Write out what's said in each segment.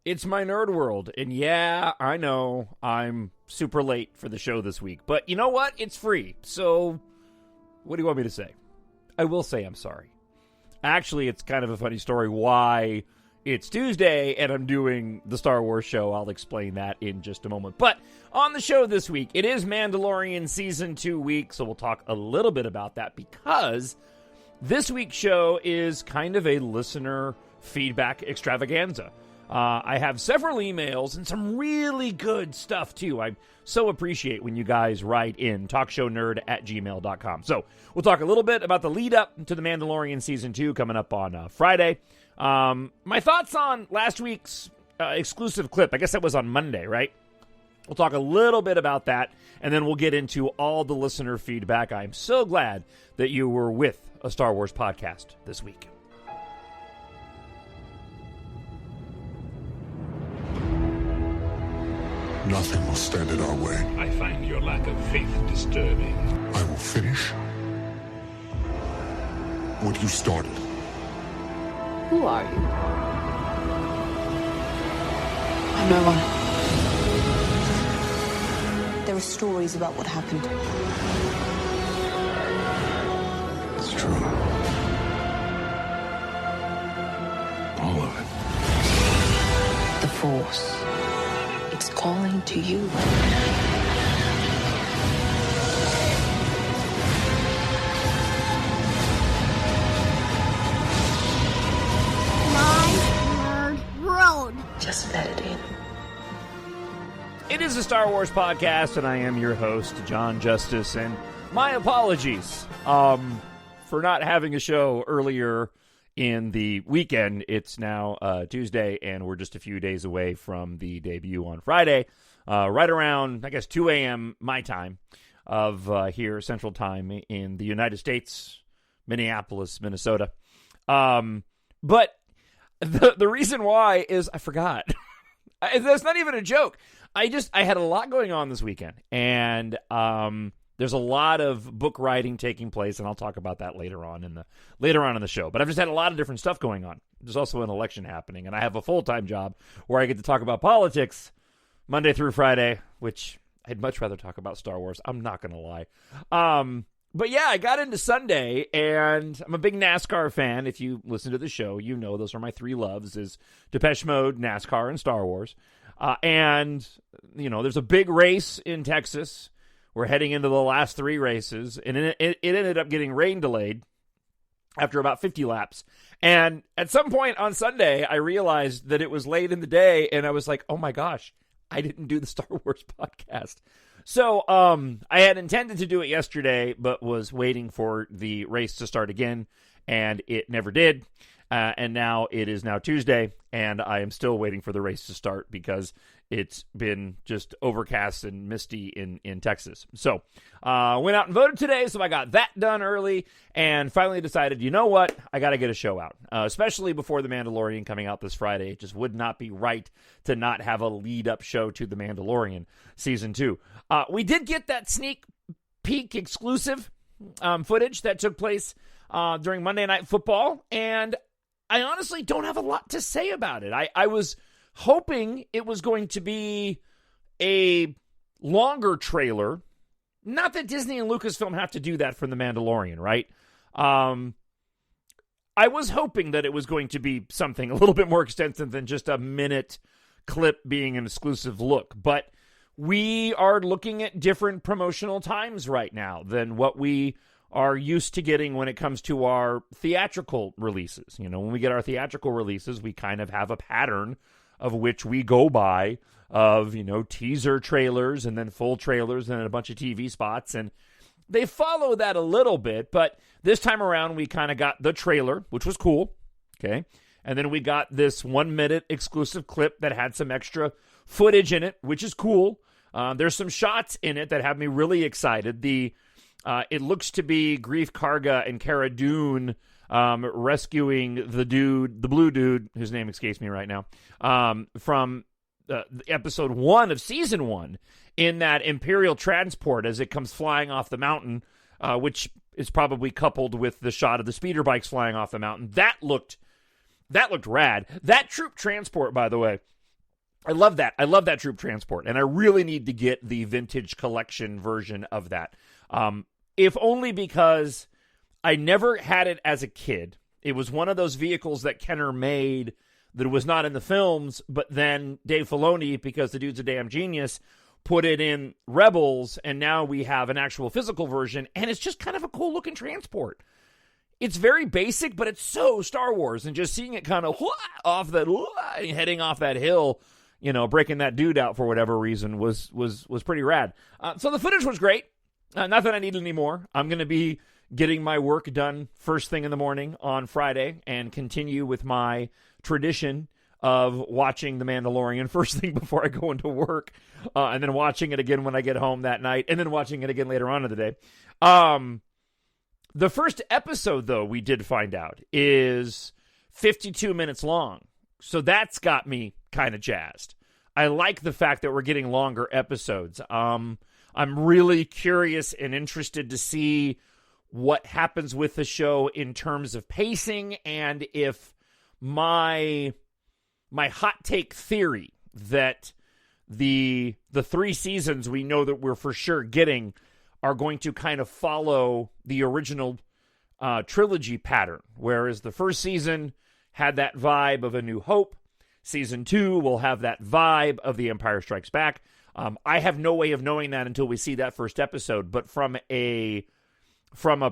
It's my nerd world, and yeah, I know I'm super late for the show this week, but you know what? It's free, so what do you want me to say? I will say I'm sorry. Actually, it's kind of a funny story why it's Tuesday and I'm doing the Star Wars show. I'll explain that in just a moment. But on the show this week, it is Mandalorian Season 2 week, so we'll talk a little bit about that because this week's show is kind of a listener feedback extravaganza. I have several emails and some really good stuff, too. I so appreciate when you guys write in, TalkShowNerd@gmail.com. So we'll talk a little bit about the lead-up to the Mandalorian Season 2 coming up on Friday. My thoughts on last week's exclusive clip. I guess that was on Monday, right? We'll talk a little bit about that, and then we'll get into all the listener feedback. I'm so glad that you were with a Star Wars podcast this week. Nothing will stand in our way. I find your lack of faith disturbing. I will finish what you started. Who are you? I'm no one. There are stories about what happened. It's true. All of it. The Force. It's calling to you. My nerd world. Just let it in. It is a Star Wars podcast, and I am your host, Jon Justice, and my apologies for not having a show earlier in the weekend. It's now Tuesday, and we're just a few days away from the debut on Friday, right around, I guess, 2 a.m. my time of here, Central Time in the United States, Minneapolis, Minnesota. But the reason why is I forgot. That's not even a joke. I had a lot going on this weekend, and there's a lot of book writing taking place, and I'll talk about that later on in the show. But I've just had a lot of different stuff going on. There's also an election happening, and I have a full-time job where I get to talk about politics Monday through Friday, which I'd much rather talk about Star Wars. I'm not going to lie. But yeah, I got into Sunday, and I'm a big NASCAR fan. If you listen to the show, you know those are my three loves, is Depeche Mode, NASCAR, and Star Wars. And, you know, there's a big race in Texas. We're heading into the last three races, and it ended up getting rain delayed after about 50 laps. And at some point on Sunday, I realized that it was late in the day, and I was like, oh my gosh, I didn't do the Star Wars podcast. So I had intended to do it yesterday, but was waiting for the race to start again, and it never did. And now it is now Tuesday, and I am still waiting for the race to start because it's been just overcast and misty in Texas. So went out and voted today, so I got that done early and finally decided, you know what? I got to get a show out, especially before The Mandalorian coming out this Friday. It just would not be right to not have a lead-up show to The Mandalorian Season 2. We did get that sneak peek exclusive footage that took place during Monday Night Football, and I honestly don't have a lot to say about it. I was hoping it was going to be a longer trailer. Not that Disney and Lucasfilm have to do that for The Mandalorian, right? I was hoping that it was going to be something a little bit more extensive than just a minute clip being an exclusive look. But we are looking at different promotional times right now than what we are used to getting when it comes to our theatrical releases. You know, when we get our theatrical releases, we kind of have a pattern of which we go by of, you know, teaser trailers and then full trailers and a bunch of TV spots. And they follow that a little bit, but this time around we kind of got the trailer, which was cool. Okay. And then we got this 1 minute exclusive clip that had some extra footage in it, which is cool. There's some shots in it that have me really excited. It looks to be Greef Karga and Cara Dune rescuing the blue dude, whose name escapes me right now, from episode 1 of season 1 in that Imperial transport as it comes flying off the mountain, which is probably coupled with the shot of the speeder bikes flying off the mountain. That looked rad. That troop transport, by the way, I love that. I love that troop transport, and I really need to get the vintage collection version of that. If only because I never had it as a kid. It was one of those vehicles that Kenner made that was not in the films, but then Dave Filoni, because the dude's a damn genius, put it in Rebels, and now we have an actual physical version, and it's just kind of a cool-looking transport. It's very basic, but it's so Star Wars, and just seeing it kind of heading off that hill, you know, breaking that dude out for whatever reason was pretty rad. So the footage was great. Not that I need any more. I'm going to be getting my work done first thing in the morning on Friday and continue with my tradition of watching The Mandalorian first thing before I go into work, and then watching it again when I get home that night, and then watching it again later on in the day. The first episode, though, we did find out, is 52 minutes long. So that's got me kind of jazzed. I like the fact that we're getting longer episodes. I'm really curious and interested to see what happens with the show in terms of pacing, and if my hot take theory that the 3 seasons we know that we're for sure getting are going to kind of follow the original trilogy pattern, whereas the first season had that vibe of A New Hope. Season 2 will have that vibe of The Empire Strikes Back. I have no way of knowing that until we see that first episode, but from a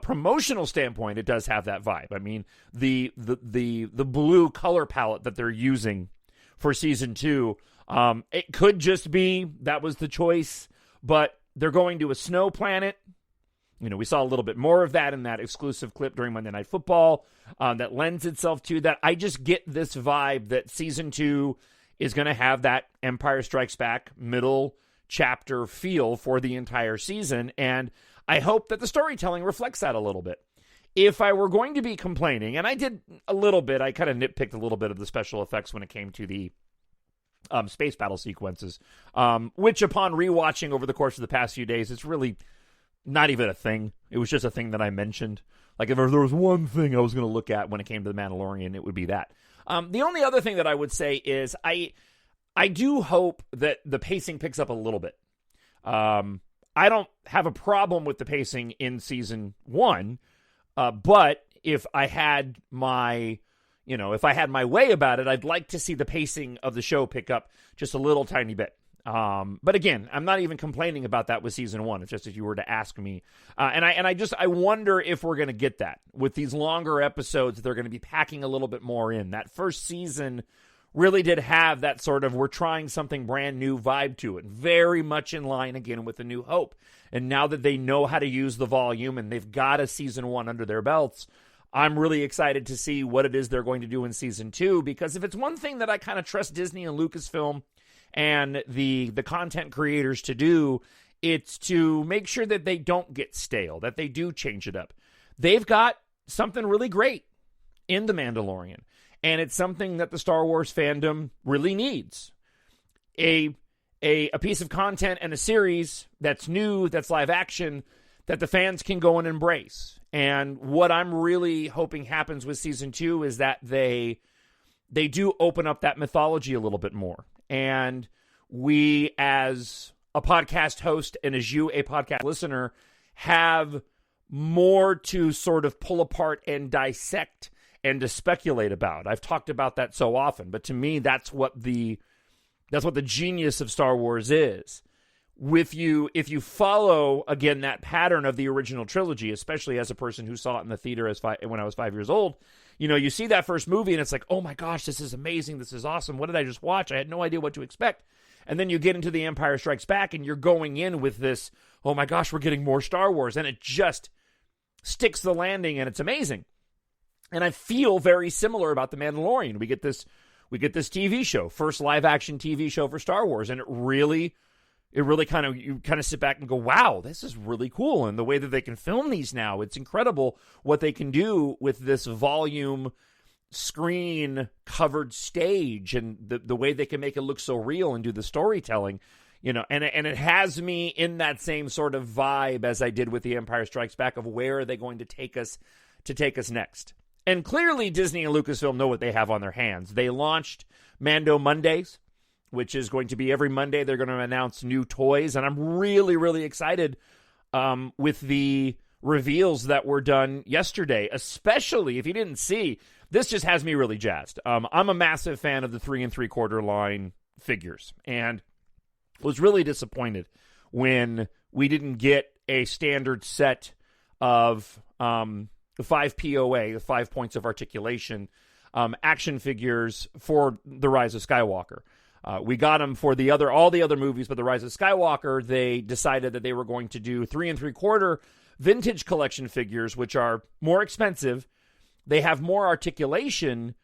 promotional standpoint, it does have that vibe. I mean, the blue color palette that they're using for season 2, it could just be that was the choice, but they're going to a snow planet. You know, we saw a little bit more of that in that exclusive clip during Monday Night Football that lends itself to that. I just get this vibe that season 2 is going to have that Empire Strikes Back middle chapter feel for the entire season, and I hope that the storytelling reflects that a little bit. If I were going to be complaining, and I did a little bit, I kind of nitpicked a little bit of the special effects when it came to the space battle sequences, which upon rewatching over the course of the past few days, it's really not even a thing. It was just a thing that I mentioned. Like, if there was one thing I was going to look at when it came to The Mandalorian, it would be that. The only other thing that I would say is I do hope that the pacing picks up a little bit. I don't have a problem with the pacing in season 1, but if I had my way about it, I'd like to see the pacing of the show pick up just a little tiny bit. But again, I'm not even complaining about that with season 1. It's just if you were to ask me, and I wonder if we're going to get that with these longer episodes. They're going to be packing a little bit more in. That first season really did have that sort of we're trying something brand new vibe to it, very much in line again with A New Hope. And now that they know how to use the volume and they've got a season 1 under their belts, I'm really excited to see what it is they're going to do in season 2, because if it's one thing that I kind of trust Disney and Lucasfilm and the content creators to do, it's to make sure that they don't get stale, that they do change it up. They've got something really great in The Mandalorian, and it's something that the Star Wars fandom really needs. A piece of content and a series that's new, that's live action, that the fans can go and embrace. And what I'm really hoping happens with season 2 is that they do open up that mythology a little bit more. And we, as a podcast host and as you, a podcast listener, have more to sort of pull apart and dissect and to speculate about. I've talked about that so often, but to me, that's what the genius of Star Wars is. If you follow, again, that pattern of the original trilogy, especially as a person who saw it in the theater when I was 5 years old, you know, you see that first movie and it's like, oh my gosh, this is amazing, this is awesome, what did I just watch? I had no idea what to expect. And then you get into The Empire Strikes Back and you're going in with this, oh my gosh, we're getting more Star Wars, and it just sticks the landing and it's amazing. And I feel very similar about The Mandalorian. We get this TV show, first live action TV show for Star Wars, and it really kind of sit back and go, wow, this is really cool. And the way that they can film these now, it's incredible what they can do with this volume screen covered stage, and the way they can make it look so real and do the storytelling, you know, and it has me in that same sort of vibe as I did with The Empire Strikes Back of where are they going to take us next. And clearly Disney and Lucasfilm know what they have on their hands. They launched Mando Mondays, which is going to be every Monday. They're going to announce new toys, and I'm really, really excited with the reveals that were done yesterday, especially if you didn't see. This just has me really jazzed. I'm a massive fan of the 3 3/4 line figures, and was really disappointed when we didn't get a standard set of the 5 POA, the 5 points of articulation, action figures for the Rise of Skywalker. We got them for all the other movies, but the Rise of Skywalker, they decided that they were going to do 3 3/4 vintage collection figures, which are more expensive. They have more articulation,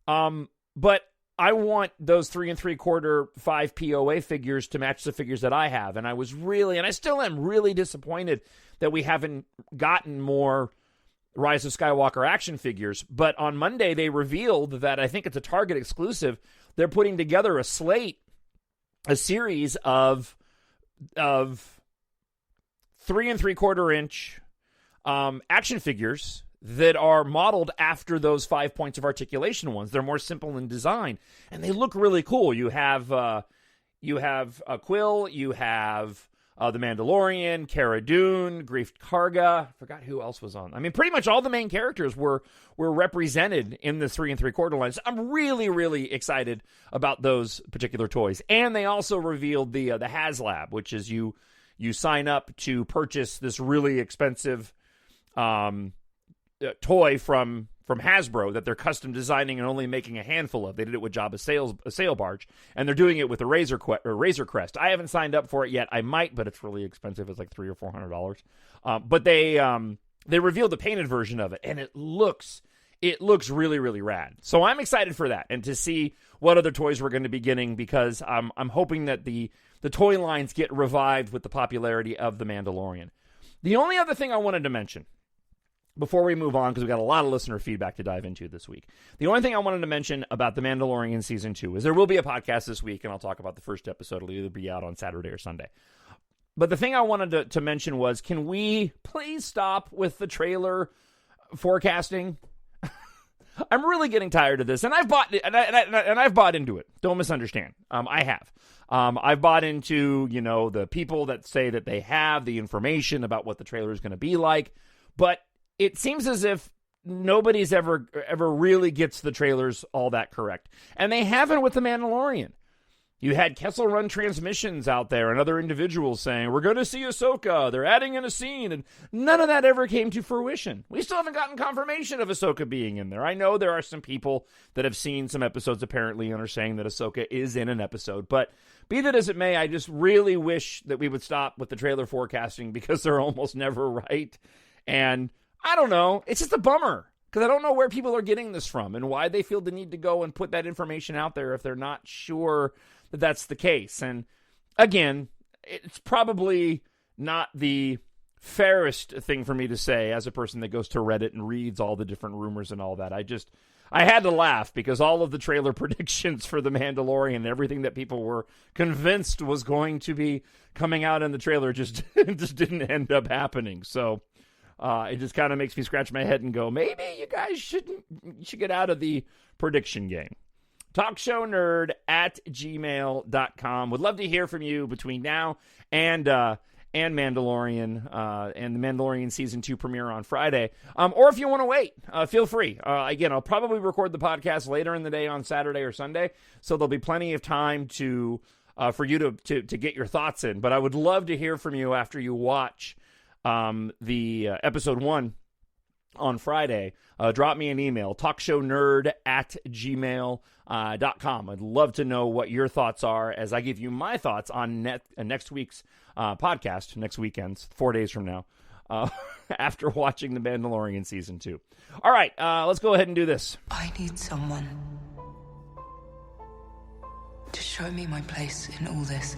but I want those 3 3/4 5 POA figures to match the figures that I have. And I was really, and I still am really disappointed that we haven't gotten more Rise of Skywalker action figures. But on Monday, they revealed that, I think it's a Target exclusive, they're putting together a series of 3 3/4 inch action figures that are modeled after those 5 points of articulation ones. They're more simple in design, and they look really cool. You have Quill, you have the Mandalorian, Cara Dune, Greef Karga. I forgot who else was on. I mean, pretty much all the main characters were represented in the 3 3/4 lines. I'm really, really excited about those particular toys. And they also revealed the HasLab, which is you sign up to purchase this really expensive toy from Hasbro that they're custom designing and only making a handful of. They did it with Jabba's sail barge, and they're doing it with a Razor Crest. I haven't signed up for it yet. I might, but it's really expensive. It's like $300 or $400. But they revealed the painted version of it, and it looks really, really rad. So I'm excited for that and to see what other toys we're going to be getting, because I'm hoping that the toy lines get revived with the popularity of The Mandalorian. The only other thing I wanted to mention before we move on, because we've got a lot of listener feedback to dive into this week, the only thing I wanted to mention about The Mandalorian Season 2 is there will be a podcast this week, and I'll talk about the first episode. It'll either be out on Saturday or Sunday. But the thing I wanted to mention was, can we please stop with the trailer forecasting? I'm really getting tired of this, and I've bought into it. Don't misunderstand. I have. I've bought into, the people that say that they have the information about what the trailer is going to be like, but it seems as if nobody's ever really gets the trailers all that correct. And they haven't with The Mandalorian. You had Kessel Run Transmissions out there and other individuals saying, we're going to see Ahsoka, they're adding in a scene, and none of that ever came to fruition. We still haven't gotten confirmation of Ahsoka being in there. I know there are some people that have seen some episodes apparently and are saying that Ahsoka is in an episode, but be that as it may, I just really wish that we would stop with the trailer forecasting, because they're almost never right. And I don't know, it's just a bummer, because I don't know where people are getting this from and why they feel the need to go and put that information out there if they're not sure that that's the case. And again, it's probably not the fairest thing for me to say as a person that goes to Reddit and reads all the different rumors and all that. I had to laugh, because all of the trailer predictions for The Mandalorian and everything that people were convinced was going to be coming out in the trailer just didn't end up happening. So it just kind of makes me scratch my head and go, maybe you guys should get out of the prediction game. TalkShowNerd at gmail.com. Would love to hear from you between now and Mandalorian and the Mandalorian Season 2 premiere on Friday. Or if you want to wait, feel free. Again, I'll probably record the podcast later in the day on Saturday or Sunday, so there'll be plenty of time for you to get your thoughts in. But I would love to hear from you after you watch the episode 1 on Friday. Drop me an email, talkshownerd at gmail.com. I'd love to know what your thoughts are as I give you my thoughts on next week's podcast, next weekend's, 4 days from now, after watching The Mandalorian Season 2. All right, let's go ahead and do this. I need someone to show me my place in all this.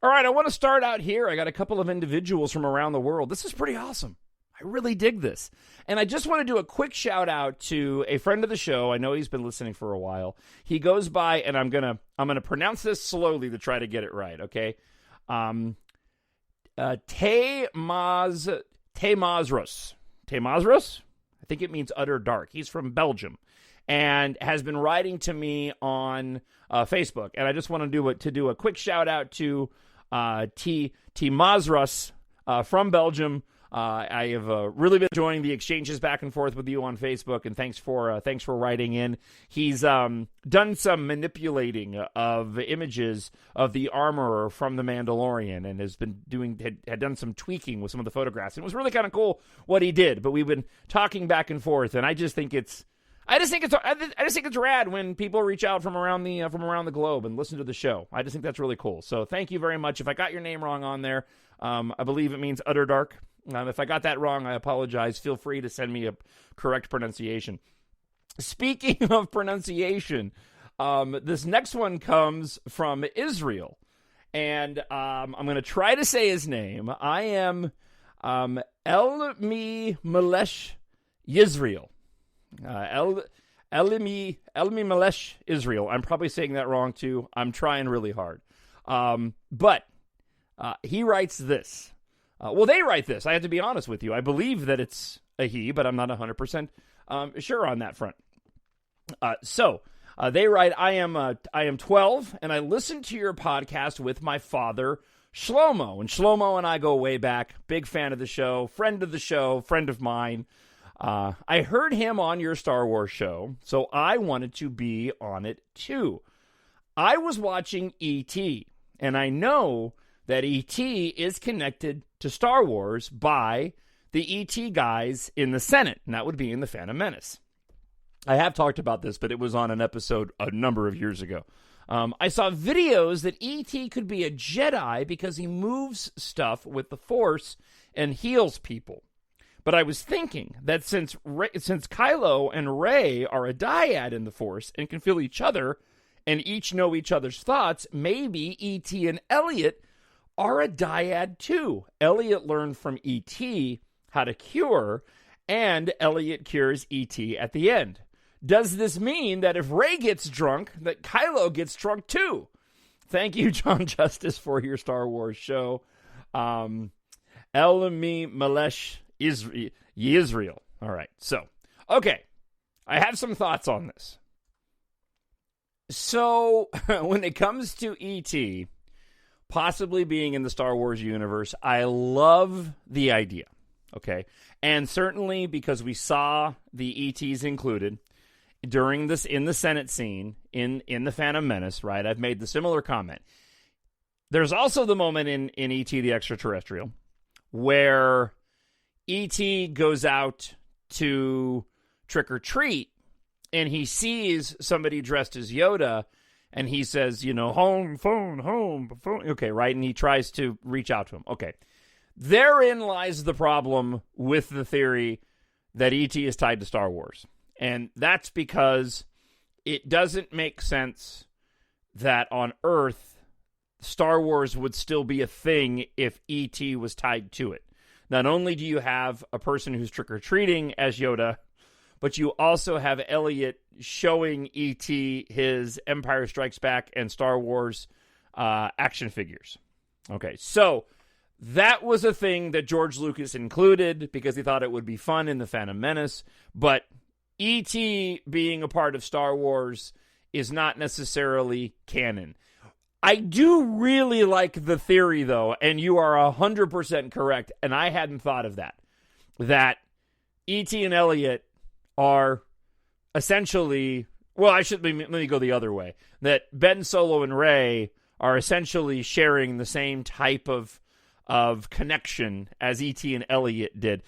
All right, I want to start out here. I got a couple of individuals from around the world. This is pretty awesome. I really dig this. And I just want to do a quick shout out to a friend of the show. I know he's been listening for a while. He goes by, and I'm gonna pronounce this slowly to try to get it right, okay? Temazros. I think it means utter dark. He's from Belgium. and has been writing to me on Facebook. And I just want to do a quick shout out to T Mazras from Belgium. I have really been enjoying the exchanges back and forth with you on Facebook, and thanks for writing in. He's done some manipulating of images of the armorer from The Mandalorian, and has been had done some tweaking with some of the photographs. And it was really kind of cool what he did. But we've been talking back and forth, and I just think it's rad when people reach out from around the globe and listen to the show. I just think that's really cool. So thank you very much. If I got your name wrong on there, I believe it means Utter Dark. If I got that wrong, I apologize. Feel free to send me a correct pronunciation. Speaking of pronunciation, this next one comes from Israel. And I'm going to try to say his name. I am Elmi Melesh Yisrael. Elmi Melesh Israel. I'm probably saying that wrong, too. I'm trying really hard. But he writes this. Well, they write this. I have to be honest with you. I believe that it's a he, but I'm not 100% sure on that front. So they write, I am 12, and I listen to your podcast with my father, Shlomo. And Shlomo and I go way back. Big fan of the show, friend of mine. I heard him on your Star Wars show, so I wanted to be on it too. I was watching E.T., and I know that E.T. is connected to Star Wars by the E.T. guys in the Senate, and that would be in The Phantom Menace. I have talked about this, but it was on an episode a number of years ago. I saw videos that E.T. could be a Jedi because he moves stuff with the Force and heals people. But I was thinking that since Kylo and Rey are a dyad in the Force and can feel each other and each know each other's thoughts, maybe E.T. and Elliot are a dyad too. Elliot learned from E.T. how to cure, and Elliot cures E.T. at the end. Does this mean that if Rey gets drunk, that Kylo gets drunk too? Thank you, Jon Justice, for your Star Wars show. Elmi Melesh Yisrael. All right, so, okay. I have some thoughts on this. So, when it comes to E.T., possibly being in the Star Wars universe, I love the idea, okay? And certainly because we saw the ETs included during this, in the Senate scene, in The Phantom Menace, right? I've made the similar comment. There's also the moment in E.T. the Extraterrestrial where E.T. goes out to trick or treat, and he sees somebody dressed as Yoda, and he says, home, phone. Okay, right? And he tries to reach out to him. Okay. Therein lies the problem with the theory that E.T. is tied to Star Wars. And that's because it doesn't make sense that on Earth, Star Wars would still be a thing if E.T. was tied to it. Not only do you have a person who's trick-or-treating as Yoda, but you also have Elliot showing E.T. his Empire Strikes Back and Star Wars action figures. Okay, so that was a thing that George Lucas included because he thought it would be fun in The Phantom Menace, but E.T. being a part of Star Wars is not necessarily canon. I do really like the theory, though, and you are 100% correct, and I hadn't thought of that E.T. and Elliot are essentially, well, let me go the other way, that Ben Solo and Rey are essentially sharing the same type of connection as E.T. and Elliot did.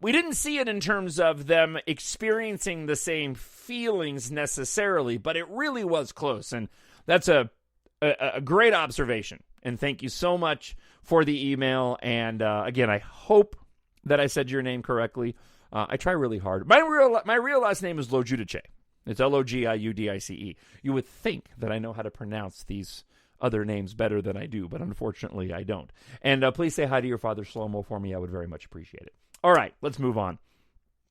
We didn't see it in terms of them experiencing the same feelings necessarily, but it really was close, and that's a great observation, and thank you so much for the email, and again, I hope that I said your name correctly. I try really hard. My real last name is Logiudice. It's Logiudice. You would think that I know how to pronounce these other names better than I do, but unfortunately I don't. And please say hi to your father, Shlomo, for me. I would very much appreciate it. All right, let's move on.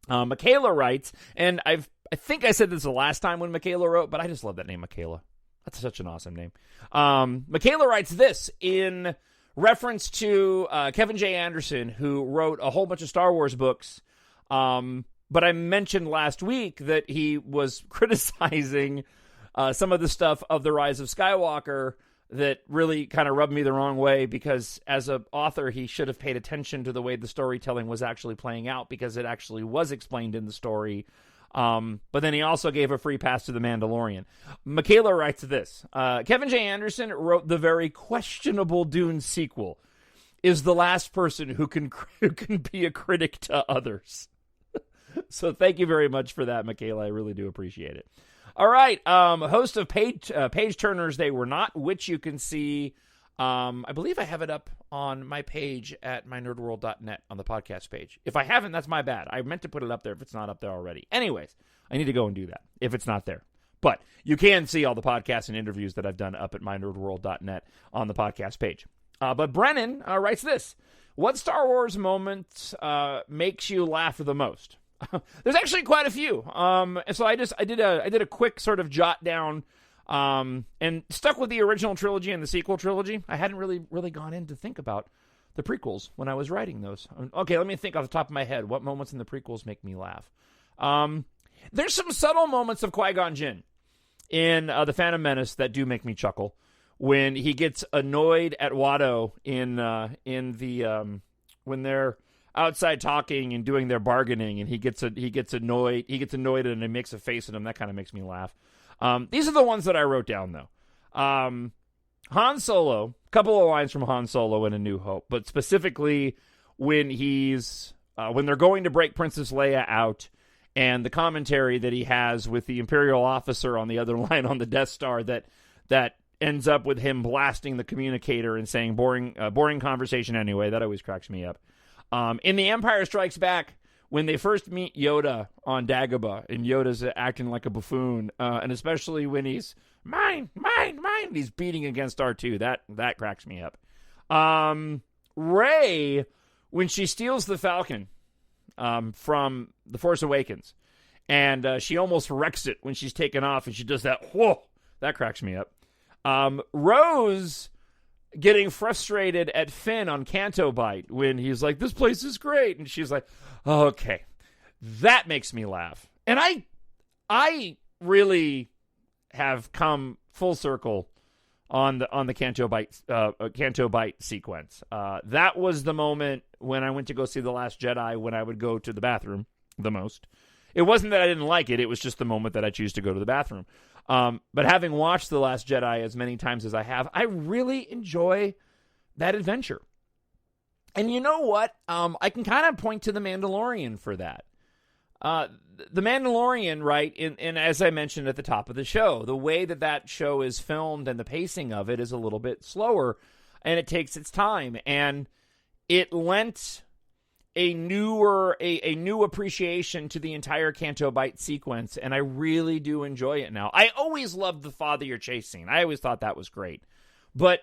Michaela writes, and I think I said this the last time when Michaela wrote, but I just love that name, Michaela. That's such an awesome name. Michaela writes this in reference to Kevin J. Anderson, who wrote a whole bunch of Star Wars books But I mentioned last week that he was criticizing some of the stuff of the Rise of Skywalker that really kind of rubbed me the wrong way, because as an author, he should have paid attention to the way the storytelling was actually playing out, because it actually was explained in the story. But then he also gave a free pass to The Mandalorian. Michaela writes this. Kevin J. Anderson wrote the very questionable Dune sequel, is the last person who can be a critic to others. So thank you very much for that, Michaela. I really do appreciate it. All right, host of Page Turners They Were Not, which you can see, I believe I have it up on my page at mynerdworld.net on the podcast page. If I haven't, that's my bad. I meant to put it up there if it's not up there already. Anyways, I need to go and do that if it's not there. But you can see all the podcasts and interviews that I've done up at mynerdworld.net on the podcast page. But Brennan writes this. What Star Wars moment makes you laugh the most? There's actually quite a few. And so I did a quick sort of jot down, and stuck with the original trilogy and the sequel trilogy. I hadn't really gone in to think about the prequels when I was writing those. Okay, let me think off the top of my head. What moments in the prequels make me laugh? There's some subtle moments of Qui-Gon Jinn in The Phantom Menace that do make me chuckle. When he gets annoyed at Watto when they're outside talking and doing their bargaining, and he gets annoyed and he makes a face at him. That kind of makes me laugh. These are the ones that I wrote down, though. Han Solo, a couple of lines from Han Solo in A New Hope, but specifically when when they're going to break Princess Leia out, and the commentary that he has with the Imperial officer on the other line on the Death Star that ends up with him blasting the communicator and saying boring conversation anyway. That always cracks me up. In The Empire Strikes Back, when they first meet Yoda on Dagobah, and Yoda's acting like a buffoon, and especially when he's mine, he's beating against R2, that cracks me up. Rey, when she steals the Falcon from The Force Awakens, and she almost wrecks it when she's taken off, and she does that, whoa, that cracks me up. Rose getting frustrated at Finn on Canto Bight when he's like, this place is great, and she's like, oh, okay, that makes me laugh. And I really have come full circle on the Canto Bight sequence. That was the moment when I went to go see The Last Jedi when I would go to the bathroom the most. It wasn't that I didn't like it. It was just the moment that I choose to go to the bathroom. But having watched The Last Jedi as many times as I have, I really enjoy that adventure. And you know what? I can kind of point to The Mandalorian for that. The Mandalorian, right, and as I mentioned at the top of the show, the way that show is filmed and the pacing of it is a little bit slower, and it takes its time. And it lent a new appreciation to the entire Canto Bight sequence, and I really do enjoy it now. I always loved the father you're chasing. I always thought that was great. But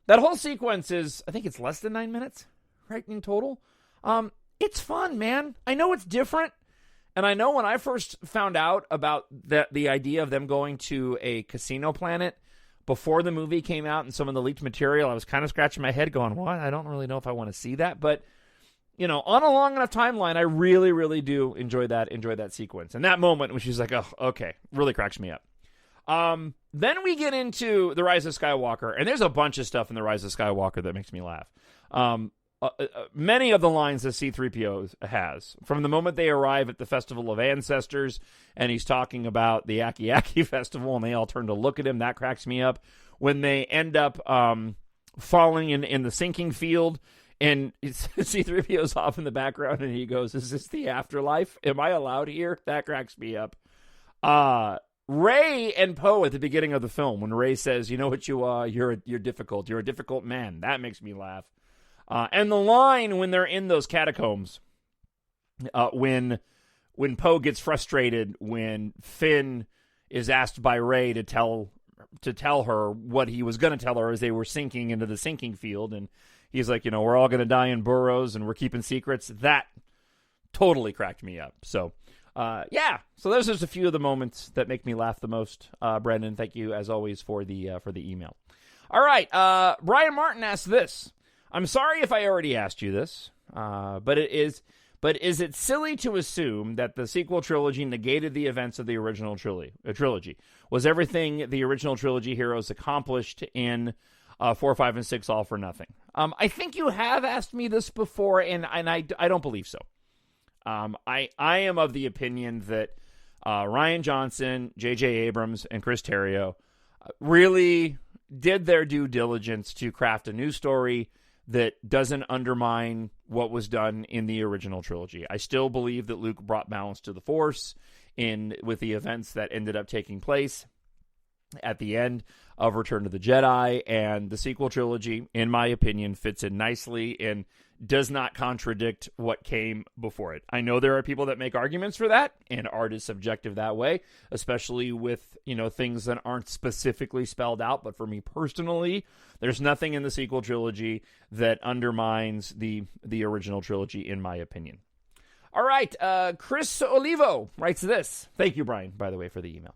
that whole sequence is, I think it's less than 9 minutes, right, in total. It's fun, man. I know it's different, and I know when I first found out about the idea of them going to a casino planet before the movie came out and some of the leaked material, I was kind of scratching my head going, what? I don't really know if I want to see that, but you know, on a long enough timeline, I really, really do enjoy that sequence. And that moment when she's like, oh, okay, really cracks me up. Then we get into The Rise of Skywalker, and there's a bunch of stuff in The Rise of Skywalker that makes me laugh. Many of the lines that C-3PO has, from the moment they arrive at the Festival of Ancestors, and he's talking about the Aki Aki Festival, and they all turn to look at him, that cracks me up. When they end up falling in the sinking field, and C-3PO's off in the background, and he goes, is this the afterlife? Am I allowed here? That cracks me up. Rey and Poe at the beginning of the film, when Rey says, you know what you are? You're difficult. You're a difficult man. That makes me laugh. And the line when they're in those catacombs, when Poe gets frustrated, when Finn is asked by Rey to tell her what he was going to tell her as they were sinking into the sinking field, and he's like, you know, we're all going to die in burrows and we're keeping secrets. That totally cracked me up. So, yeah. So those are just a few of the moments that make me laugh the most. Brendan, thank you as always for the email. All right. Brian Martin asked this. I'm sorry if I already asked you this, but but is it silly to assume that the sequel trilogy negated the events of the original trilogy? Was everything the original trilogy heroes accomplished in 4, 5, and 6 all for nothing? I think you have asked me this before, and I don't believe so. I am of the opinion that Rian Johnson, J.J. Abrams, and Chris Terrio really did their due diligence to craft a new story that doesn't undermine what was done in the original trilogy. I still believe that Luke brought balance to the Force with the events that ended up taking place at the end of Return of the Jedi, and the sequel trilogy, in my opinion, fits in nicely and does not contradict what came before it. I know there are people that make arguments for that, and art is subjective that way, especially with, things that aren't specifically spelled out. But for me personally, there's nothing in the sequel trilogy that undermines the original trilogy, in my opinion. All right, Chris Olivo writes this. Thank you, Brian, by the way, for the email.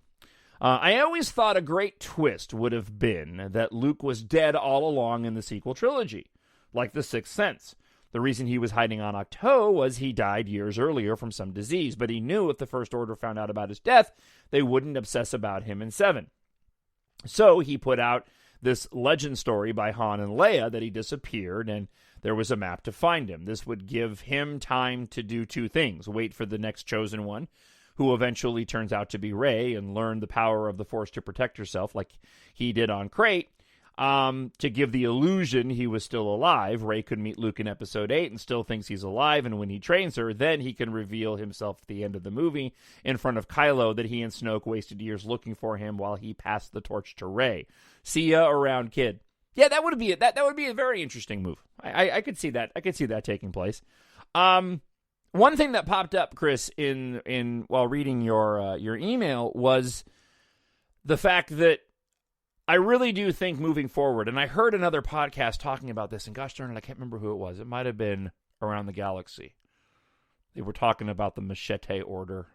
I always thought a great twist would have been that Luke was dead all along in the sequel trilogy, like The Sixth Sense. The reason he was hiding on Ahch-To was he died years earlier from some disease, but he knew if the First Order found out about his death, they wouldn't obsess about him in 7. So he put out this legend story by Han and Leia that he disappeared, and there was a map to find him. This would give him time to do 2 things: wait for the next chosen one, who eventually turns out to be Rey, and learn the power of the Force to protect herself like he did on Crate. To give the illusion he was still alive. Rey could meet Luke in Episode 8 and still thinks he's alive, and when he trains her, then he can reveal himself at the end of the movie in front of Kylo that he and Snoke wasted years looking for him while he passed the torch to Rey. See ya around, kid. Yeah, that would be it. That would be a very interesting move. I could see that. I could see that taking place. One thing that popped up, Chris, in while reading your email was the fact that I really do think moving forward, and I heard another podcast talking about this, and gosh darn it, I can't remember who it was. It might have been Around the Galaxy. They were talking about the Machete Order.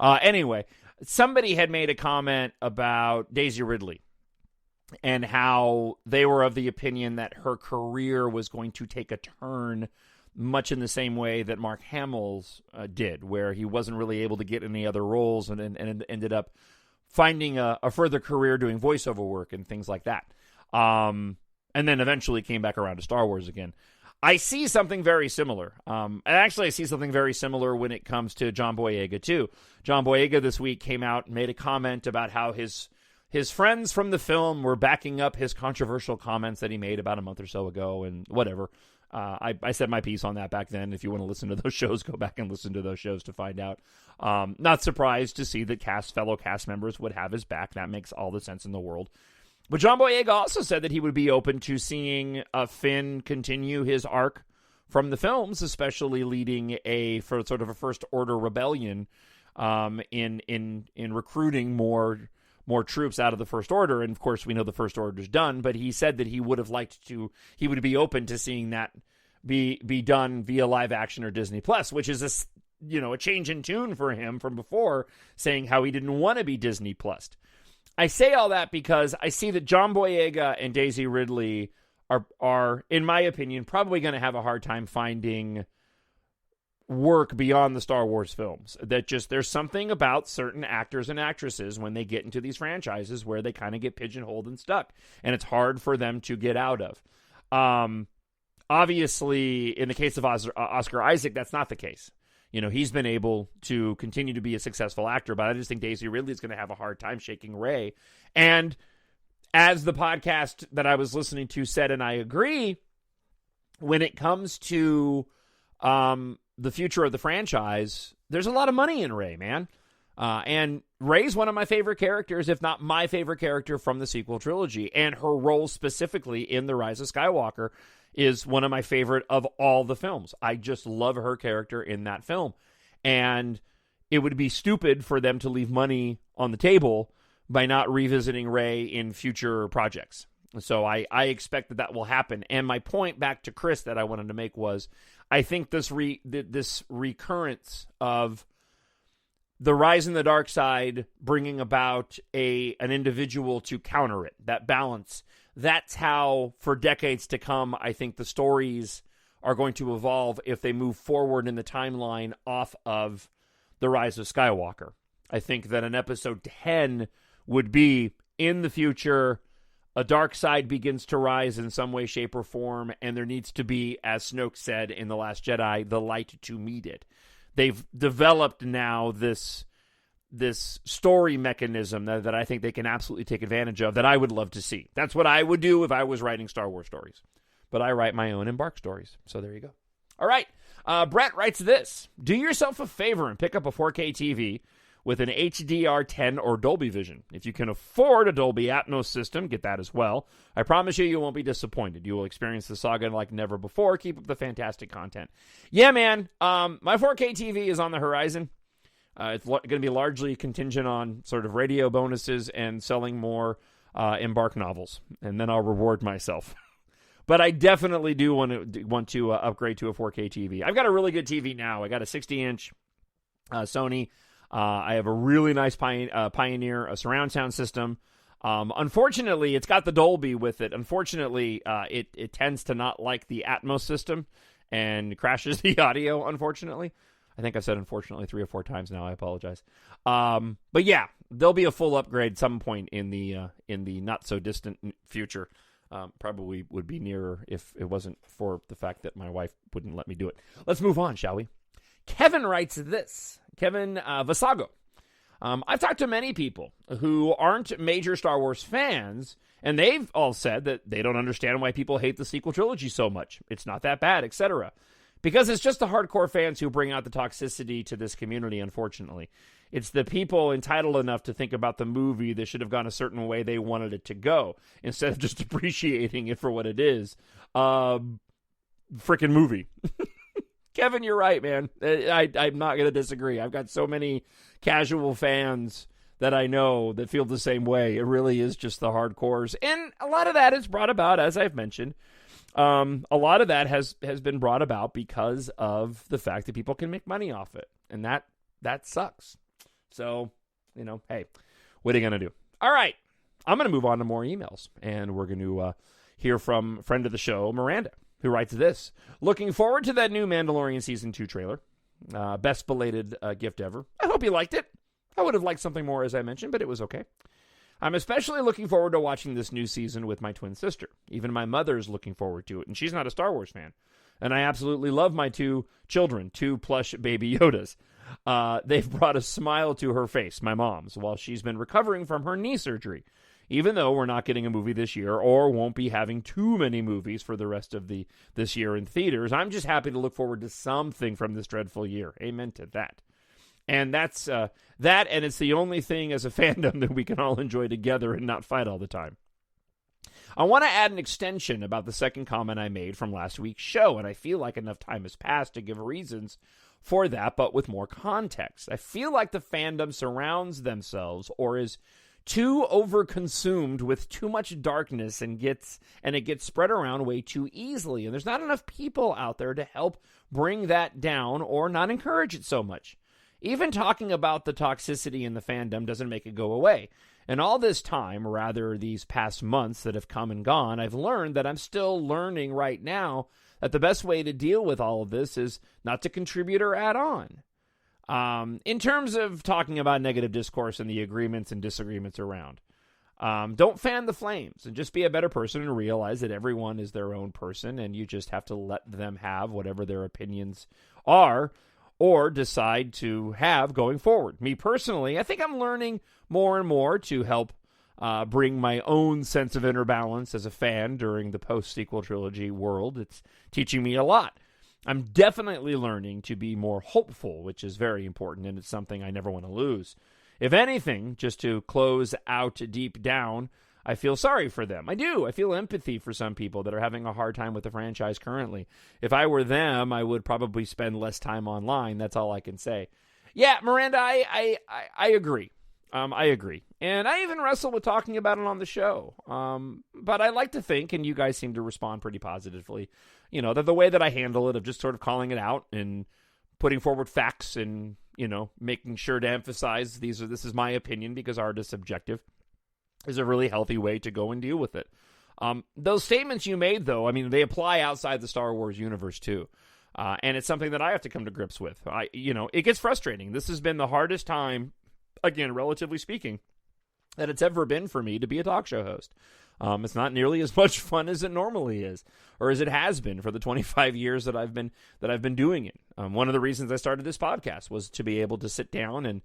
Anyway, somebody had made a comment about Daisy Ridley and how they were of the opinion that her career was going to take a turn much in the same way that Mark Hamill's did, where he wasn't really able to get any other roles and ended up finding a further career doing voiceover work and things like that. And then eventually came back around to Star Wars again. I see something very similar. And actually, I see something very similar when it comes to John Boyega, too. John Boyega this week came out and made a comment about how his friends from the film were backing up his controversial comments that he made about a month or so ago and whatever. I said my piece on that back then. If you want to listen to those shows, go back and listen to those shows to find out. Not surprised to see that fellow cast members would have his back. That makes all the sense in the world. But John Boyega also said that he would be open to seeing Finn continue his arc from the films, especially leading for sort of a First Order rebellion in recruiting more troops out of the First Order. And of course, we know the First Order's done, but he said that he would be open to seeing that be done via live action or Disney Plus, which is a change in tune for him from before, saying how he didn't want to be Disney Plus. I say all that because I see that John Boyega and Daisy Ridley are, in my opinion, probably going to have a hard time finding work beyond the Star Wars films. That just, there's something about certain actors and actresses when they get into these franchises where they kind of get pigeonholed and stuck, and it's hard for them to get out of. Obviously, in the case of Oscar Isaac, that's not the case. He's been able to continue to be a successful actor, but I just think Daisy Ridley is going to have a hard time shaking Rey. And as the podcast that I was listening to said, and I agree, when it comes to the future of the franchise, there's a lot of money in Rey, man. And Rey's one of my favorite characters, if not my favorite character from the sequel trilogy. And her role specifically in The Rise of Skywalker is one of my favorite of all the films. I just love her character in that film. And it would be stupid for them to leave money on the table by not revisiting Rey in future projects. So I expect that will happen. And my point back to Chris that I wanted to make was, I think this recurrence of the rise in the dark side bringing about an individual to counter it, that balance, that's how, for decades to come, I think the stories are going to evolve if they move forward in the timeline off of the Rise of Skywalker. I think that an episode 10 would be in the future, a dark side begins to rise in some way, shape, or form, and there needs to be, as Snoke said in The Last Jedi, the light to meet it. They've developed now this story mechanism that I think they can absolutely take advantage of that I would love to see. That's what I would do if I was writing Star Wars stories. But I write my own EMBARK stories. So there you go. All right. Brett writes this. Do yourself a favor and pick up a 4K TV with an HDR10 or Dolby Vision. If you can afford a Dolby Atmos system, get that as well. I promise you won't be disappointed. You will experience the saga like never before. Keep up the fantastic content. Yeah, man. My 4K TV is on the horizon. It's going to be largely contingent on sort of radio bonuses and selling more EMBARK novels, and then I'll reward myself. But I definitely do want to upgrade to a 4K TV. I've got a really good TV now. I got a 60-inch Sony. I have a really nice Pioneer surround sound system. Unfortunately, it's got the Dolby with it. Unfortunately, it tends to not like the Atmos system and crashes the audio, unfortunately. I think I've said unfortunately 3 or 4 times now. I apologize. But yeah, there'll be a full upgrade some point in the not so distant future. Probably would be nearer if it wasn't for the fact that my wife wouldn't let me do it. Let's move on, shall we? Kevin writes this. Kevin Vasago. I've talked to many people who aren't major Star Wars fans, and they've all said that they don't understand why people hate the sequel trilogy so much. It's not that bad, etc. Because it's just the hardcore fans who bring out the toxicity to this community, unfortunately. It's the people entitled enough to think about the movie that should have gone a certain way they wanted it to go, instead of just appreciating it for what it is. Freaking movie. Kevin, you're right, man. I'm not going to disagree. I've got so many casual fans that I know that feel the same way. It really is just the hardcores. And a lot of that is brought about, as I've mentioned. A lot of that has been brought about because of the fact that people can make money off it. And that sucks. So, hey, what are you going to do? All right. I'm going to move on to more emails. And we're going to hear from friend of the show, Miranda, who writes this. Looking forward to that new Mandalorian Season 2 trailer. Best belated gift ever. I hope you liked it. I would have liked something more, as I mentioned, but it was okay. I'm especially looking forward to watching this new season with my twin sister. Even my mother is looking forward to it, and she's not a Star Wars fan. And I absolutely love my 2 children, 2 plush baby Yodas. They've brought a smile to her face, my mom's, while she's been recovering from her knee surgery. Even though we're not getting a movie this year or won't be having too many movies for the rest of this year in theaters, I'm just happy to look forward to something from this dreadful year. Amen to that. And that's that, and it's the only thing as a fandom that we can all enjoy together and not fight all the time. I want to add an extension about the second comment I made from last week's show, and I feel like enough time has passed to give reasons for that, but with more context. I feel like the fandom surrounds themselves or is too overconsumed with too much darkness and it gets spread around way too easily. And there's not enough people out there to help bring that down or not encourage it so much. Even talking about the toxicity in the fandom doesn't make it go away. And all this time, rather these past months that have come and gone, I've learned that I'm still learning right now that the best way to deal with all of this is not to contribute or add on. In terms of talking about negative discourse and the agreements and disagreements around, don't fan the flames and just be a better person and realize that everyone is their own person and you just have to let them have whatever their opinions are or decide to have going forward. Me personally, I think I'm learning more and more to help bring my own sense of inner balance as a fan during the post-sequel trilogy world. It's teaching me a lot. I'm definitely learning to be more hopeful, which is very important, and it's something I never want to lose. If anything, just to close out deep down, I feel sorry for them. I do. I feel empathy for some people that are having a hard time with the franchise currently. If I were them, I would probably spend less time online. That's all I can say. Yeah, Miranda, I agree. I agree. And I even wrestle with talking about it on the show. But I like to think, and you guys seem to respond pretty positively, that the way that I handle it of just sort of calling it out and putting forward facts and, making sure to emphasize this is my opinion because art is subjective is a really healthy way to go and deal with it. Those statements you made, though, I mean, they apply outside the Star Wars universe, too. And it's something that I have to come to grips with. It gets frustrating. This has been the hardest time, again, relatively speaking, that it's ever been for me to be a talk show host. It's not nearly as much fun as it normally is, or as it has been for the 25 years that I've been doing it. One of the reasons I started this podcast was to be able to sit down and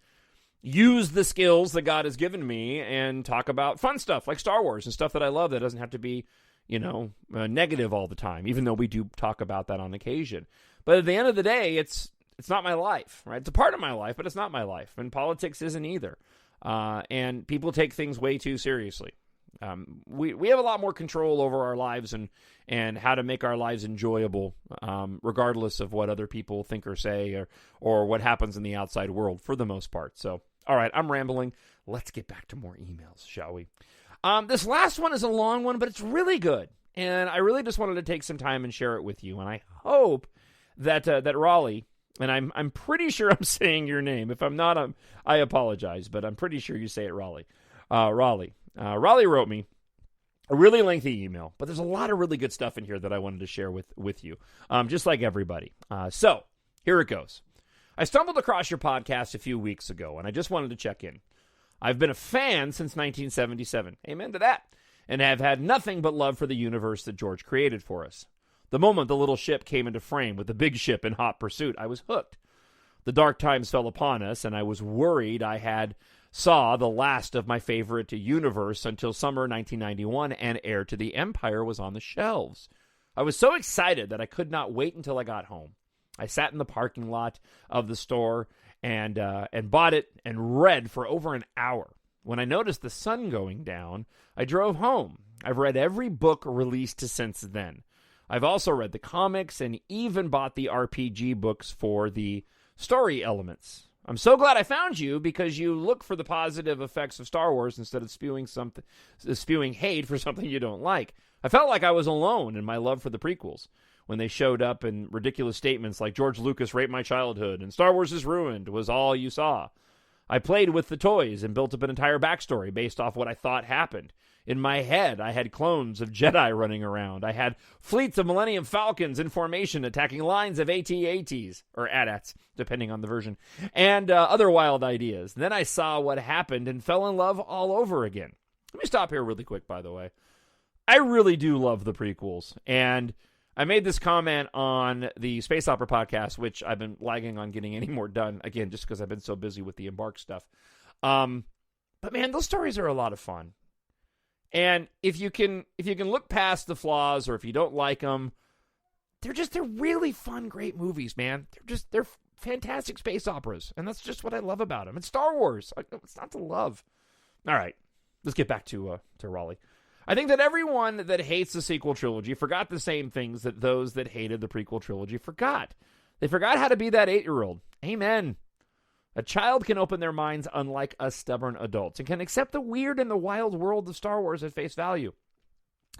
use the skills that God has given me and talk about fun stuff like Star Wars and stuff that I love that doesn't have to be, negative all the time, even though we do talk about that on occasion. But at the end of the day, it's not my life, right? It's a part of my life, but it's not my life. And politics isn't either. And people take things way too seriously. We have a lot more control over our lives and how to make our lives enjoyable, regardless of what other people think or say or what happens in the outside world for the most part. So, all right, I'm rambling. Let's get back to more emails, shall we? This last one is a long one, but it's really good. And I really just wanted to take some time and share it with you. And I hope that Raleigh, and I'm pretty sure I'm saying your name. If I'm not, I apologize, but I'm pretty sure you say it Raleigh. Raleigh wrote me a really lengthy email, but there's a lot of really good stuff in here that I wanted to share with you, just like everybody. So here it goes. I stumbled across your podcast a few weeks ago, and I just wanted to check in. I've been a fan since 1977. Amen to that. And have had nothing but love for the universe that George created for us. The moment the little ship came into frame with the big ship in hot pursuit, I was hooked. The dark times fell upon us, and I was worried I saw the last of my favorite universe until summer 1991, and Heir to the Empire was on the shelves. I was so excited that I could not wait until I got home. I sat in the parking lot of the store and bought it and read for over an hour. When I noticed the sun going down, I drove home. I've read every book released since then. I've also read the comics and even bought the RPG books for the story elements. I'm so glad I found you because you look for the positive effects of Star Wars instead of spewing hate for something you don't like. I felt like I was alone in my love for the prequels when they showed up in ridiculous statements like George Lucas raped my childhood and Star Wars is ruined was all you saw. I played with the toys and built up an entire backstory based off what I thought happened. In my head, I had clones of Jedi running around. I had fleets of Millennium Falcons in formation attacking lines of AT-ATs, or AT-ATs, depending on the version, and other wild ideas. Then I saw what happened and fell in love all over again. Let me stop here really quick, by the way. I really do love the prequels, and I made this comment on the Space Opera podcast, which I've been lagging on getting any more done, again, just because I've been so busy with the EMBARK stuff. But man, those stories are a lot of fun. And if you can look past the flaws, or if you don't like them, they're really fun, great movies, man. They're fantastic space operas, and that's just what I love about them. It's Star Wars. It's not to love. All right, let's get back to Raleigh. I think that everyone that hates the sequel trilogy forgot the same things that those that hated the prequel trilogy forgot. They forgot how to be that 8-year-old. Amen. A child can open their minds unlike us stubborn adults and can accept the weird and the wild world of Star Wars at face value.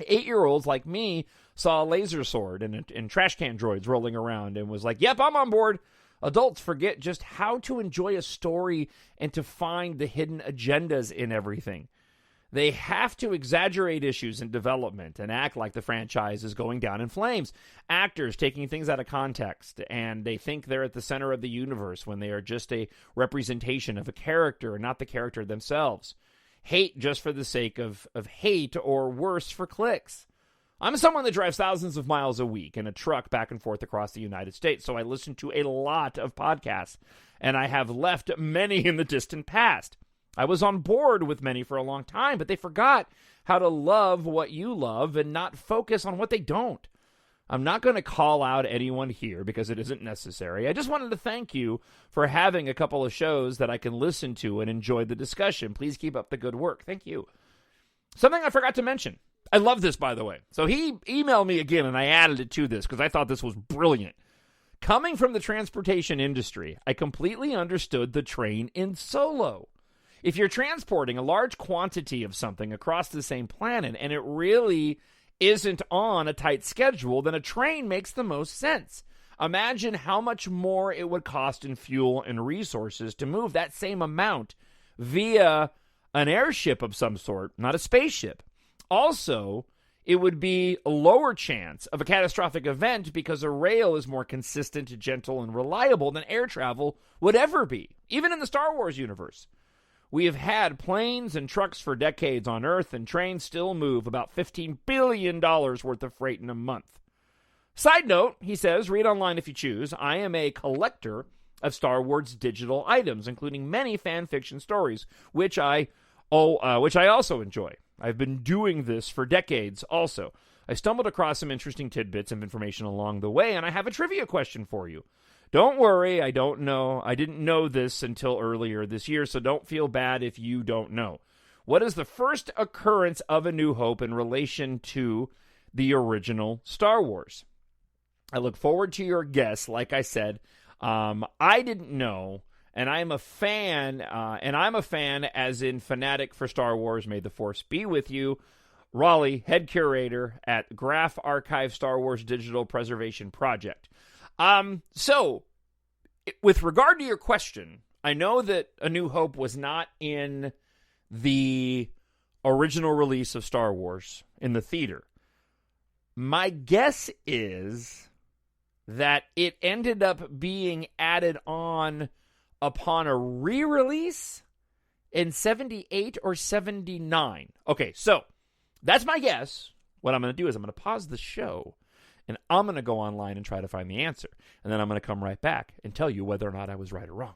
8-year-olds like me saw a laser sword and trash can droids rolling around and was like, yep, I'm on board. Adults forget just how to enjoy a story and to find the hidden agendas in everything. They have to exaggerate issues in development and act like the franchise is going down in flames. Actors taking things out of context, and they think they're at the center of the universe when they are just a representation of a character and not the character themselves. Hate just for the sake of hate, or worse, for clicks. I'm someone that drives thousands of miles a week in a truck back and forth across the United States, so I listen to a lot of podcasts, and I have left many in the distant past. I was on board with many for a long time, but they forgot how to love what you love and not focus on what they don't. I'm not going to call out anyone here because it isn't necessary. I just wanted to thank you for having a couple of shows that I can listen to and enjoy the discussion. Please keep up the good work. Thank you. Something I forgot to mention. I love this, by the way. So he emailed me again, and I added it to this because I thought this was brilliant. Coming from the transportation industry, I completely understood the train in Solo. If you're transporting a large quantity of something across the same planet and it really isn't on a tight schedule, then a train makes the most sense. Imagine how much more it would cost in fuel and resources to move that same amount via an airship of some sort, not a spaceship. Also, it would be a lower chance of a catastrophic event because a rail is more consistent, gentle, and reliable than air travel would ever be, even in the Star Wars universe. We have had planes and trucks for decades on Earth, and trains still move about $15 billion worth of freight in a month. Side note, he says, read online if you choose, I am a collector of Star Wars digital items, including many fan fiction stories, which I also enjoy. I've been doing this for decades also. I stumbled across some interesting tidbits of information along the way, and I have a trivia question for you. Don't worry, I didn't know this until earlier this year, so don't feel bad if you don't know. What is the first occurrence of A New Hope in relation to the original Star Wars? I look forward to your guess. Like I said, I didn't know, and I'm a fan, as in fanatic for Star Wars. May the Force be with you. Raleigh, head curator at Graph Archive Star Wars Digital Preservation Project. So, with regard to your question, I know that A New Hope was not in the original release of Star Wars in the theater. My guess is that it ended up being added on upon a re-release in 78 or 79. Okay, so that's my guess. What I'm going to do is I'm going to pause the show, and I'm going to go online and try to find the answer. And then I'm going to come right back and tell you whether or not I was right or wrong.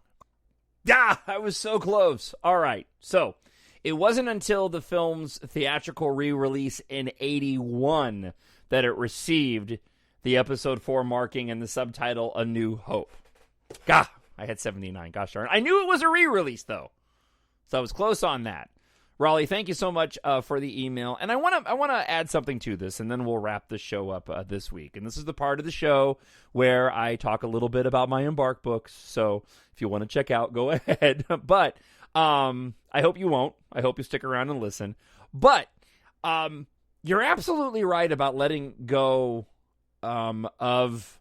Yeah, I was so close. All right, so it wasn't until the film's theatrical re-release in 81 that it received the Episode 4 marking and the subtitle A New Hope. Gah, I had 79. Gosh darn. I knew it was a re-release, though. So I was close on that. Raleigh, thank you so much for the email. And I want to add something to this, and then we'll wrap the show up this week. And this is the part of the show where I talk a little bit about my EMBARK books. So if you want to check out, go ahead. But I hope you won't. I hope you stick around and listen. But you're absolutely right about letting go of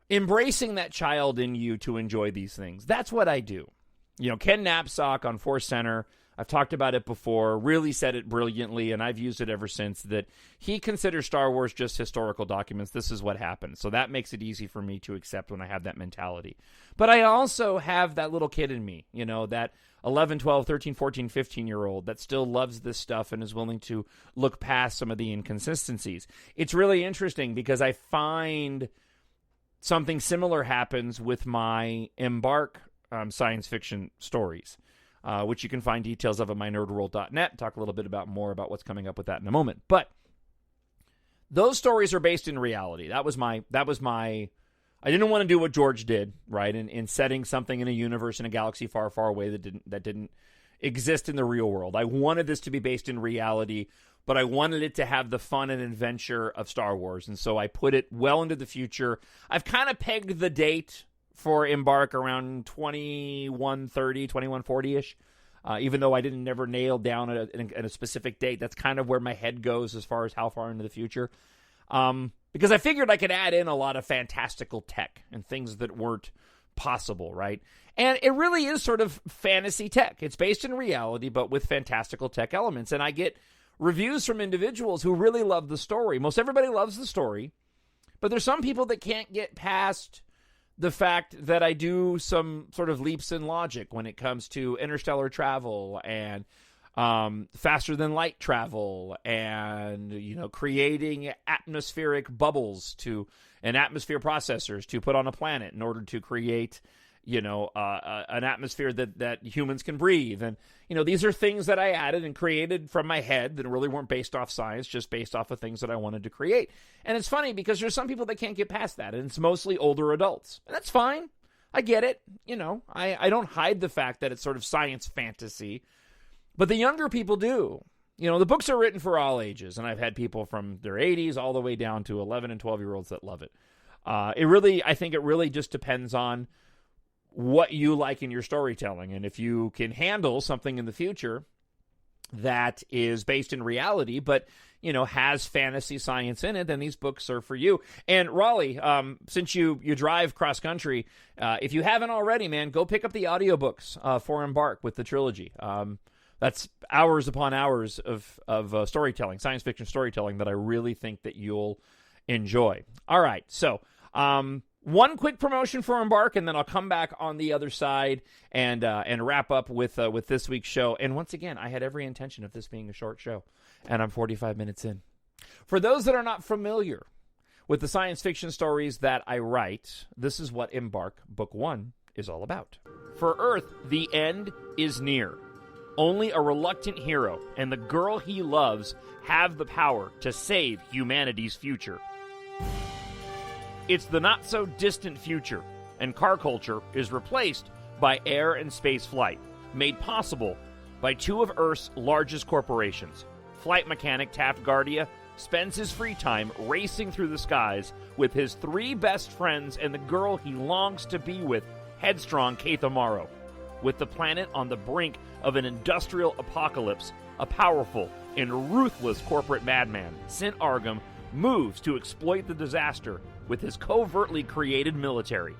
embracing that child in you to enjoy these things. That's what I do. You know, Ken Knapsack on Force Center, I've talked about it before, really said it brilliantly, and I've used it ever since, that he considers Star Wars just historical documents. This is what happened. So that makes it easy for me to accept when I have that mentality. But I also have that little kid in me, you know, that 11, 12, 13, 14, 15-year-old that still loves this stuff and is willing to look past some of the inconsistencies. It's really interesting because I find something similar happens with my EMBARK science fiction stories, which you can find details of at mynerdworld.net. Talk a little bit more about what's coming up with that in a moment. But those stories are based in reality. That was my I didn't want to do what George did, right? In setting something in a universe in a galaxy far, far away that didn't exist in the real world. I wanted this to be based in reality, but I wanted it to have the fun and adventure of Star Wars. And so I put it well into the future. I've kind of pegged the date for EMBARK around 2130, 2140-ish. Even though I didn't never nail down a specific date, that's kind of where my head goes as far as how far into the future. Because I figured I could add in a lot of fantastical tech and things that weren't possible, right? And it really is sort of fantasy tech. It's based in reality, but with fantastical tech elements. And I get reviews from individuals who really love the story. Most everybody loves the story, but there's some people that can't get past the fact that I do some sort of leaps in logic when it comes to interstellar travel and faster than light travel and, you know, creating atmospheric bubbles and atmosphere processors to put on a planet in order to create, you know, an atmosphere that humans can breathe. And, you know, these are things that I added and created from my head that really weren't based off science, just based off of things that I wanted to create. And it's funny because there's some people that can't get past that, and it's mostly older adults. And that's fine. I get it. You know, I don't hide the fact that it's sort of science fantasy, but the younger people do. You know, the books are written for all ages, and I've had people from their 80s all the way down to 11 and 12-year-olds that love it. I think it really just depends on what you like in your storytelling. And if you can handle something in the future that is based in reality, but, you know, has fantasy science in it, then these books are for you. And Raleigh, since you drive cross country, if you haven't already, man, go pick up the audiobooks for EMBARK with the trilogy. That's hours upon hours of storytelling, science fiction storytelling that I really think that you'll enjoy. All right, so one quick promotion for Embark, and then I'll come back on the other side and wrap up with this week's show. And once again, I had every intention of this being a short show, and I'm 45 minutes in. For those that are not familiar with the science fiction stories that I write, this is what Embark Book 1 is all about. For Earth, the end is near. Only a reluctant hero and the girl he loves have the power to save humanity's future. It's the not-so-distant future, and car culture is replaced by air and space flight, made possible by two of Earth's largest corporations. Flight mechanic Taft Guardia spends his free time racing through the skies with his three best friends and the girl he longs to be with, headstrong Keith Amaro. With the planet on the brink of an industrial apocalypse, a powerful and ruthless corporate madman, Sint Argum, moves to exploit the disaster with his covertly created military.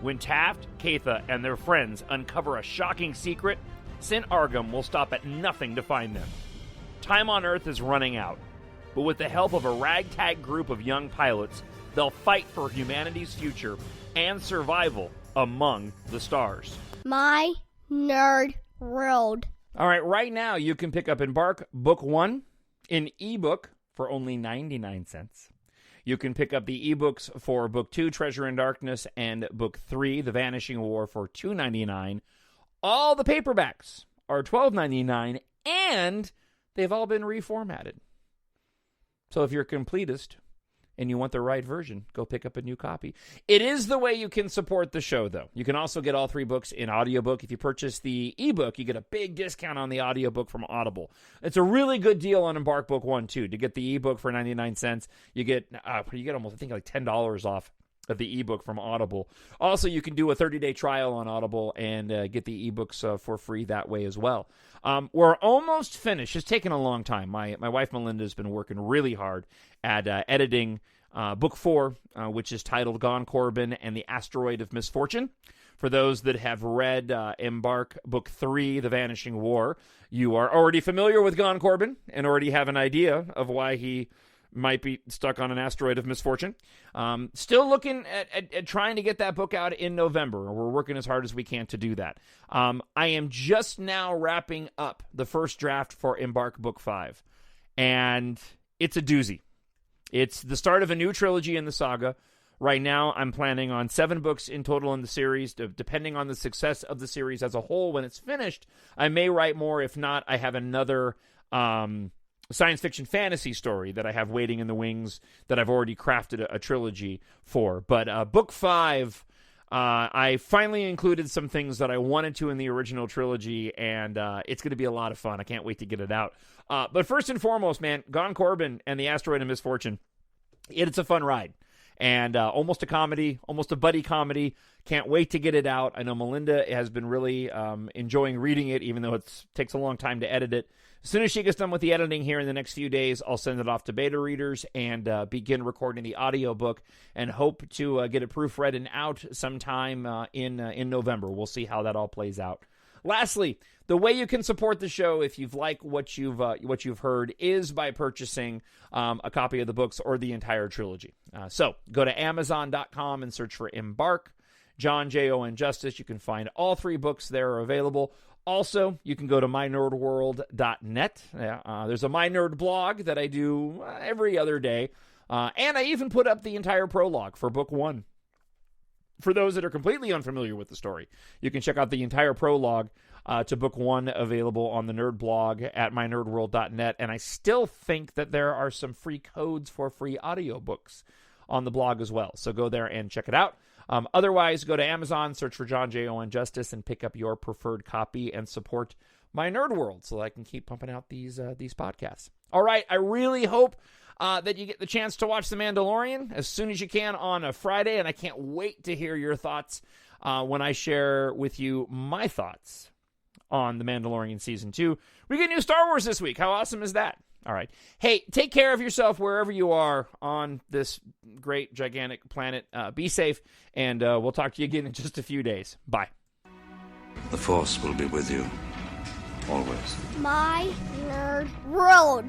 When Taft, Keitha, and their friends uncover a shocking secret, Sint Argum will stop at nothing to find them. Time on Earth is running out, but with the help of a ragtag group of young pilots, they'll fight for humanity's future and survival among the stars. My Nerd World. All right now you can pick up Embark Book 1 in ebook for only 99 cents. You can pick up the ebooks for Book 2, Treasure in Darkness, and Book 3, The Vanishing War, for $2.99. All the paperbacks are $12.99, and they've all been reformatted. So if you're a completist and you want the right version, go pick up a new copy. It is the way you can support the show, though. You can also get all three books in audiobook. If you purchase the ebook, you get a big discount on the audiobook from Audible. It's a really good deal on Embark Book 1, too. To get the ebook for 99 cents, you get almost, I think, like $10 off of the ebook from Audible. Also, you can do a 30-day trial on Audible and get the ebooks for free that way as well. We're almost finished. It's taken a long time. My wife Melinda has been working really hard at editing Book 4, which is titled Gone Corbin and the Asteroid of Misfortune. For those that have read Embark Book 3, The Vanishing War, you are already familiar with Gone Corbin and already have an idea of why he might be stuck on an asteroid of misfortune. Still looking at trying to get that book out in November. We're working as hard as we can to do that. I am just now wrapping up the first draft for Embark Book 5, and it's a doozy. It's the start of a new trilogy in the saga. Right now, I'm planning on 7 books in total in the series. Depending on the success of the series as a whole, when it's finished, I may write more. If not, I have another science fiction fantasy story that I have waiting in the wings that I've already crafted a trilogy for. But Book 5, I finally included some things that I wanted to in the original trilogy, and it's going to be a lot of fun. I can't wait to get it out. But first and foremost, man, Gone Corbin and the Asteroid of Misfortune, it's a fun ride. And almost a comedy, almost a buddy comedy. Can't wait to get it out. I know Melinda has been really enjoying reading it, even though it takes a long time to edit it. As soon as she gets done with the editing here in the next few days, I'll send it off to beta readers and begin recording the audiobook and hope to get it proofread and out sometime in November. We'll see how that all plays out. Lastly, the way you can support the show, if you've liked what you've heard, is by purchasing a copy of the books or the entire trilogy. So go to Amazon.com and search for Embark, Jon Justice. You can find all 3 books there are available. Also, you can go to mynerdworld.net. There's a My Nerd blog that I do every other day, and I even put up the entire prologue for Book 1. For those that are completely unfamiliar with the story, you can check out the entire prologue to Book 1 available on the Nerd blog at mynerdworld.net. And I still think that there are some free codes for free audiobooks on the blog as well. So go there and check it out. Otherwise, go to Amazon, search for Jon Justice, and pick up your preferred copy and support my Nerd World so that I can keep pumping out these podcasts. All right, I really hope that you get the chance to watch The Mandalorian as soon as you can on a Friday, and I can't wait to hear your thoughts when I share with you my thoughts on The Mandalorian Season 2. We get new Star Wars this week. How awesome is that? All right. Hey, take care of yourself wherever you are on this great, gigantic planet. Be safe, and we'll talk to you again in just a few days. Bye. The Force will be with you. Always. My Nerd World.